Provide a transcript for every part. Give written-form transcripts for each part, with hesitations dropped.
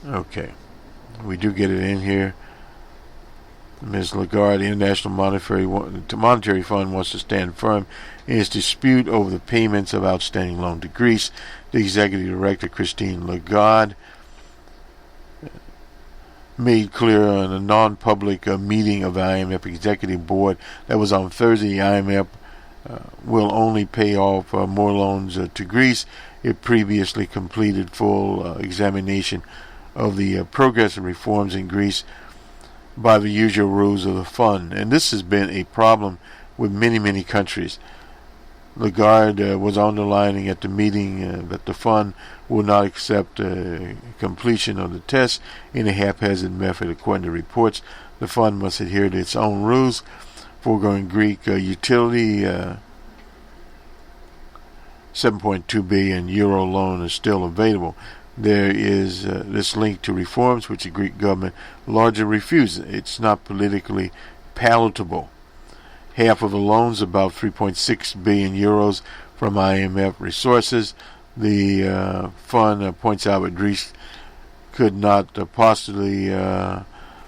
Okay, we do get it in here. Ms. Lagarde, the International Monetary Fund, wants to stand firm in its dispute over the payments of outstanding loan to Greece. The Executive Director, Christine Lagarde, made clear on a non-public meeting of the IMF Executive Board that was on Thursday. The IMF will only pay off more loans to Greece. It previously completed full examination of the progress of reforms in Greece by the usual rules of the fund. And this has been a problem with many countries. Lagarde was underlining at the meeting that the fund will not accept completion of the test in a haphazard method. According to reports, the fund must adhere to its own rules. Foregoing Greek utility, 7.2 billion euro loan is still available. There is this link to reforms which the Greek government largely refuses. It's not politically palatable. Half of the loans, about 3.6 billion euros from IMF resources. The fund points out that Greece could not possibly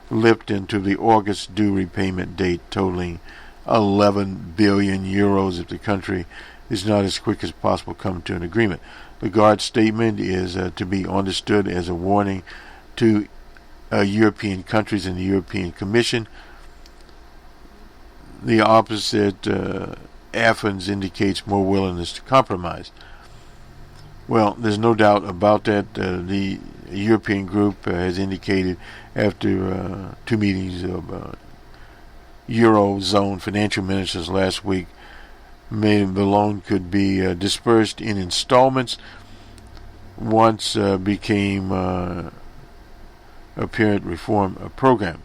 lift into the August due repayment date, totaling 11 billion euros if the country is not as quick as possible come to an agreement. Lagarde's statement is to be understood as a warning to European countries and the European Commission. The opposite, Athens, indicates more willingness to compromise. Well, there's no doubt about that. The European group has indicated after two meetings of Eurozone financial ministers last week, the loan could be dispersed in installments once became apparent reform program.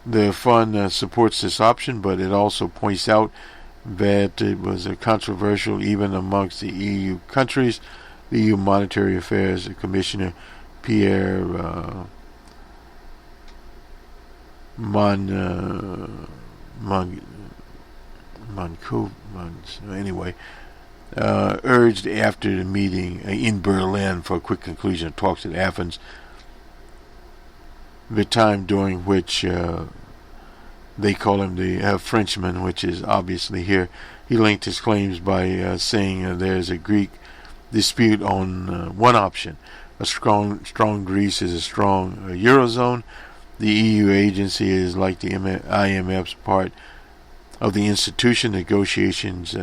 The fund supports this option, but it also points out that it was controversial even amongst the EU countries. The EU Monetary Affairs Commissioner Pierre urged after the meeting in Berlin for a quick conclusion of talks at Athens, the time during which they call him the Frenchman, which is obviously here. He linked his claims by saying there's a Greek dispute on one option. A strong Greece is a strong Eurozone. The EU agency is like the IMF's part of the institution. Negotiations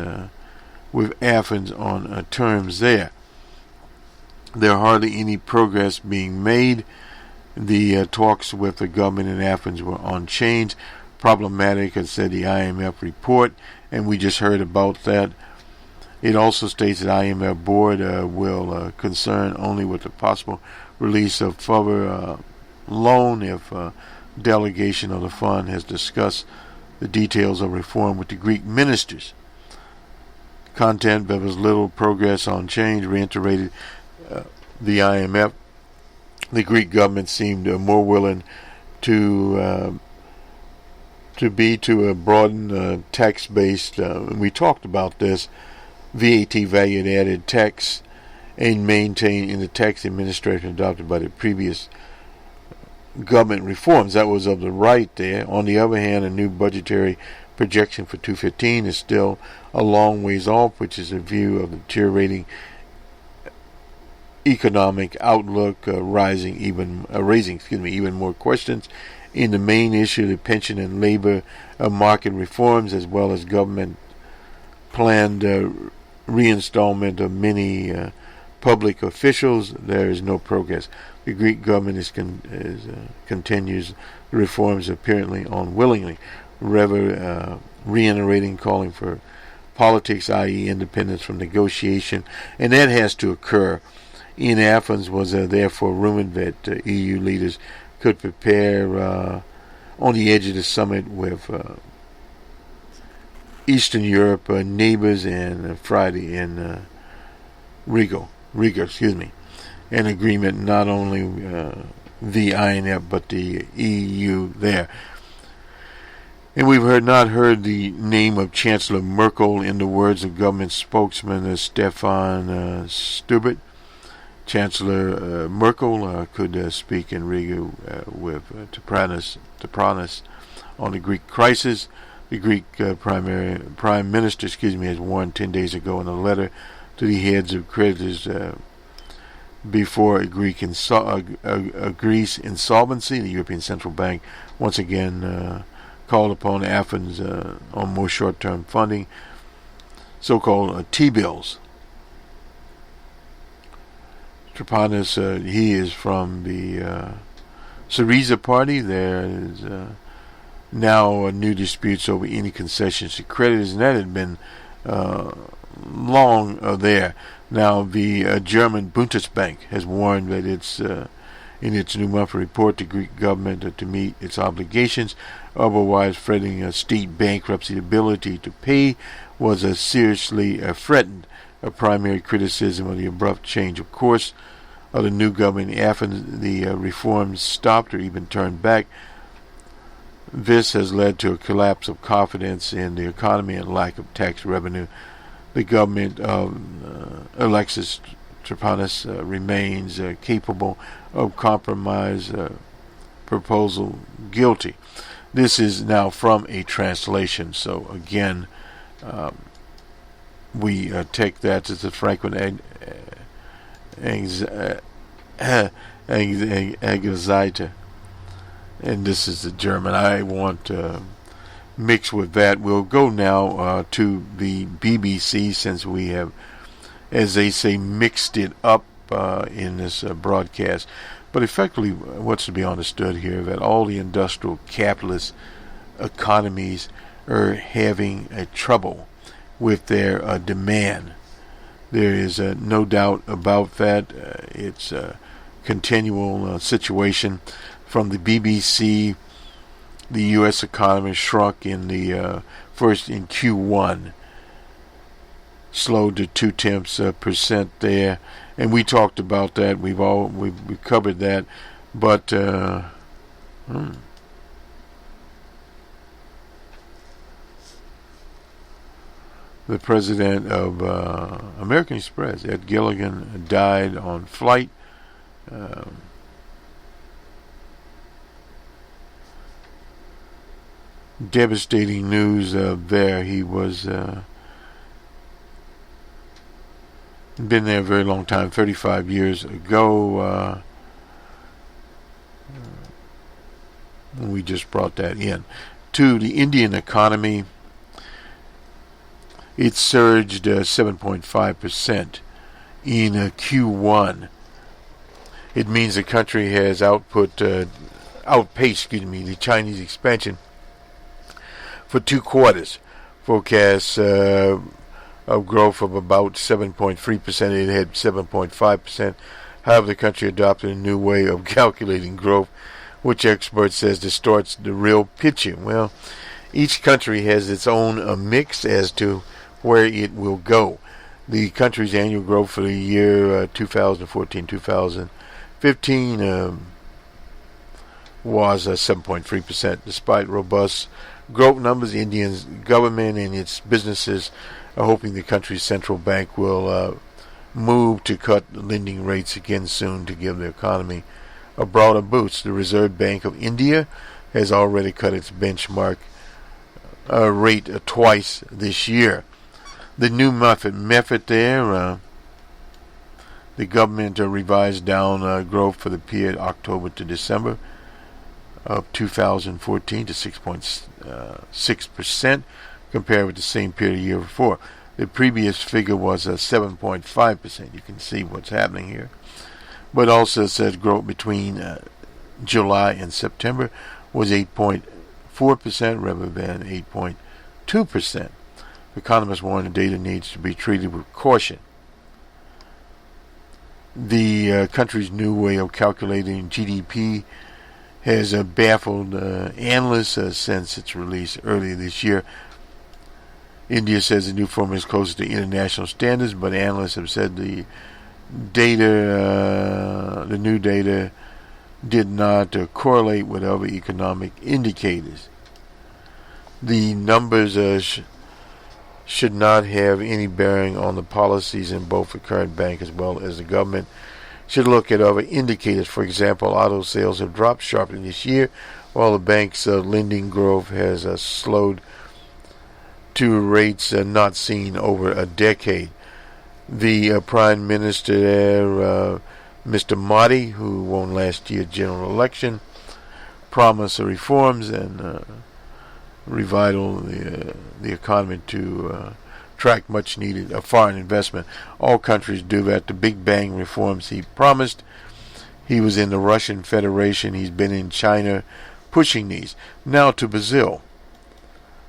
with Athens on terms there. There are hardly any progress being made. The talks with the government in Athens were unchanged. Problematic, as said the IMF report, and we just heard about that. It also states that IMF board will concern only with the possible release of further loan if delegation of the fund has discussed the details of reform with the Greek ministers. Content, there was little progress on change, reiterated the IMF. The Greek government seemed more willing to broaden tax-based, we talked about this, VAT value-added tax, and maintain in the tax administration adopted by the previous government reforms. That was of the right there. On the other hand, a new budgetary projection for 2015 is still a long ways off, which is a view of the deteriorating economic outlook, raising even more questions in the main issue, the pension and labor market reforms, as well as government planned reinstallment of many public officials. There is no progress. The Greek government continues the reforms apparently unwillingly, reiterating calling for politics, i.e. independence from negotiation, and that has to occur. In Athens was therefore rumored that EU leaders could prepare on the edge of the summit with Eastern Europe neighbors and Friday in Riga, an agreement not only the IMF but the EU there. And we've not heard the name of Chancellor Merkel in the words of government spokesman Stefan Stubert. Chancellor Merkel could speak in Riga with Tepranos on the Greek crisis. The Greek Prime Minister, has warned 10 days ago in a letter to the heads of creditors before a Greece insolvency. The European Central Bank once again called upon Athens on more short-term funding, so-called T-bills. Trapanis, he is from the Syriza party. There is now new disputes over any concessions to creditors, and that had been long there. Now the German Bundesbank has warned that it's in its new monthly report to Greek government to meet its obligations, otherwise threatening a steep bankruptcy. Ability to pay was seriously threatened. A primary criticism of the abrupt change of course of the new government in Athens. The reforms stopped or even turned back. This has led to a collapse of confidence in the economy and lack of tax revenue. The government of Alexis Trapanis remains capable of compromise proposal guilty. This is now from a translation, so again we take that as a frequent anxiety, and this is the German. I want to mix with that. We'll go now to the BBC, since we have, as they say, mixed it up in this broadcast. But effectively, what's to be understood here, that all the industrial capitalist economies are having a trouble with their demand. There is no doubt about that. It's a continual situation. From the BBC, the U.S. economy shrunk in the first in Q1, slowed to 0.2% there, and we talked about that. We've covered that, but the president of American Express, Ed Gilligan, died on flight. Devastating news there. He was been there a very long time, 35 years ago. We just brought that in. To the Indian economy, it surged 7.5% in Q1. It means the country has outpaced the Chinese expansion for 2 quarters. Forecasts of growth of about 7.3%. It had 7.5%. However, the country adopted a new way of calculating growth, which experts says distorts the real picture. Well, each country has its own mix as to where it will go. The country's annual growth for the year 2014-2015 was 7.3%. Despite robust growth numbers, India's government and its businesses are hoping the country's central bank will move to cut lending rates again soon to give the economy a broader boost. The Reserve Bank of India has already cut its benchmark rate twice this year. The new method there, the government revised down growth for the period October to December of 2014 to 6.6% compared with the same period the year before. The previous figure was 7.5%. You can see what's happening here. But also says growth between July and September was 8.4% rather than 8.2%. Economists warn the data needs to be treated with caution. The country's new way of calculating GDP has baffled analysts since its release earlier this year. India says the new formula is closer to international standards, but analysts have said the new data did not correlate with other economic indicators. The numbers should not have any bearing on the policies in both the current bank as well as the government. Should look at other indicators. For example, auto sales have dropped sharply this year, while the bank's lending growth has slowed to rates not seen over a decade. The Prime Minister there, Mr. Modi, who won last year's general election, promised reforms and revital the economy to attract much needed foreign investment. All countries do that. The big bang reforms he promised. He was in the Russian Federation. He's been in China pushing these. Now to Brazil.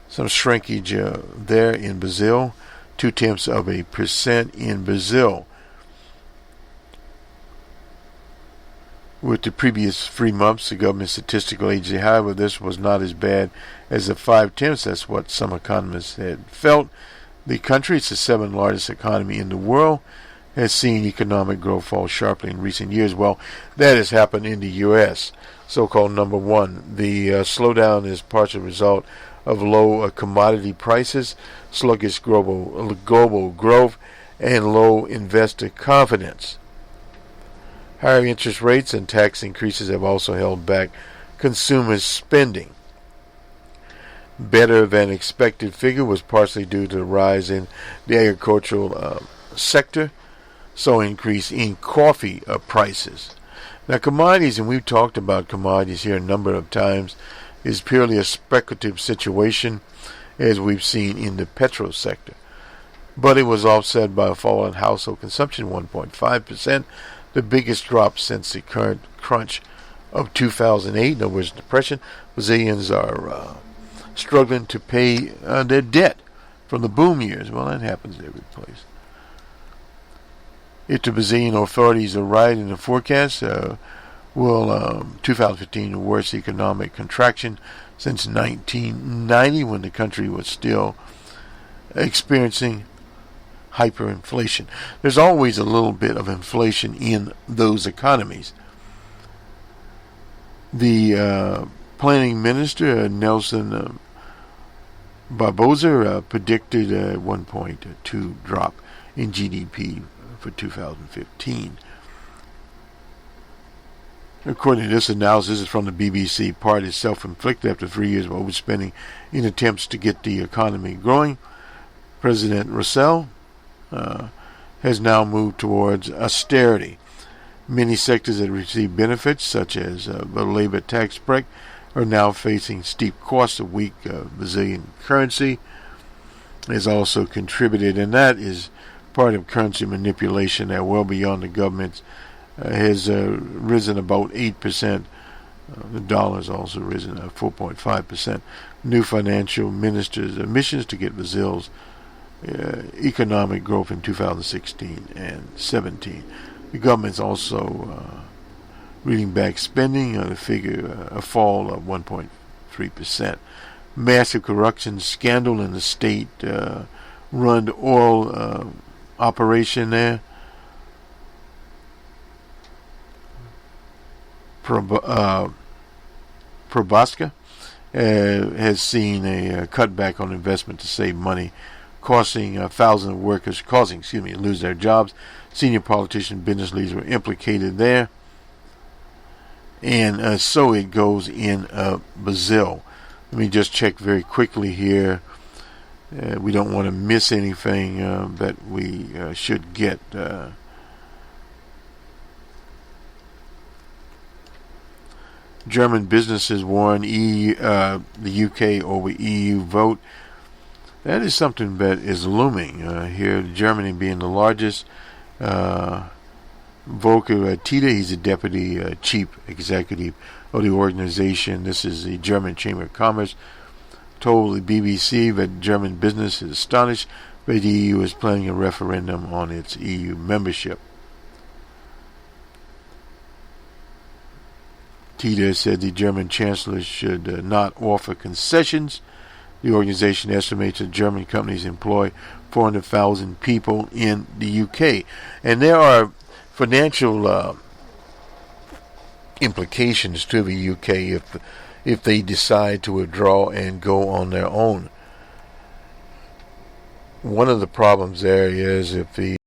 Some shrinkage there in Brazil. 0.2% in Brazil. With the previous 3 months, the government statistical agency, however, this was not as bad as the 0.5. That's what some economists had felt. The country, it's the 7th largest economy in the world, has seen economic growth fall sharply in recent years. Well, that has happened in the U.S., so-called number one. The slowdown is partial result of low commodity prices, sluggish global growth, and low investor confidence. Higher interest rates and tax increases have also held back consumer spending. Better than expected figure was partially due to the rise in the agricultural sector, so increase in coffee prices. Now commodities, and we've talked about commodities here a number of times, is purely a speculative situation, as we've seen in the petrol sector. But it was offset by a fall in household consumption, 1.5%, the biggest drop since the current crunch of 2008. In other words, depression. Brazilians are struggling to pay their debt from the boom years. Well, that happens every place. If the Brazilian authorities are right in the forecast, will 2015 the worst economic contraction since 1990, when the country was still experiencing hyperinflation. There's always a little bit of inflation in those economies. The planning minister, Nelson Barbosa, predicted a 1.2 drop in GDP for 2015. According to this analysis, this is from the BBC, part is self-inflicted after 3 years of overspending in attempts to get the economy growing. President Russell has now moved towards austerity. Many sectors that receive benefits, such as the labor tax break, are now facing steep costs. A weak Brazilian currency has also contributed, and that is part of currency manipulation that well beyond the government's has risen about 8%. The dollar has also risen 4.5%. New financial minister's missions to get Brazil's economic growth in 2016 and 17. The government's also reading back spending, the figure a fall of 1.3%. Massive corruption scandal in the state-run oil operation there. Probaska has seen a cutback on investment to save money, causing thousands of workers to lose their jobs. Senior politicians, business leaders were implicated there, and so it goes in Brazil. Let me just check very quickly here. We don't want to miss anything that we should get. German businesses warn the UK over EU vote. That is something that is looming here. Germany being the largest. Volker Tiede, he's the deputy chief executive of the organization. This is the German Chamber of Commerce. Told the BBC that German business is astonished that the EU is planning a referendum on its EU membership. Tiede said the German Chancellor should not offer concessions. The organization estimates that German companies employ 400,000 people in the UK. And there are financial implications to the UK if they decide to withdraw and go on their own. One of the problems there is if the